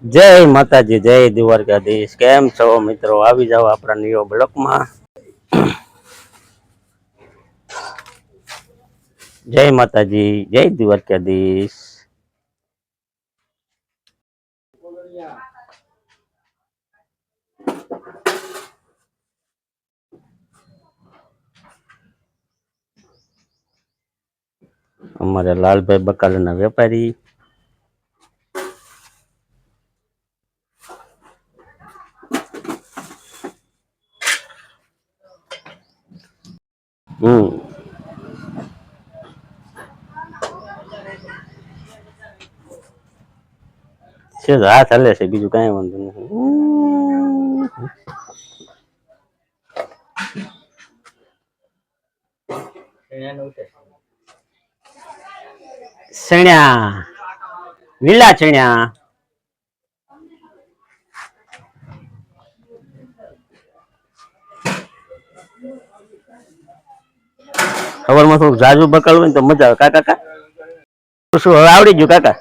જય માતાજી, જય દ્વારકાધીશ. કેમ છો મિત્રો? આવી જાઓ આપણા ન્યુ બ્લોકમાં. જય માતાજી, જય દ્વારકાધીશ. અમારે લાલભાઈ બકાલાના વેપારી. છે હાથ હાલે છે, બીજું કઈ વાંધો નથી. ચણ્યા, લીલા ચણ્યા. ખબરમાં થોડુંક જાજુ બકાલું હોય ને તો મજા આવે. કાકા શું હવે આવડી ગયું કાકા?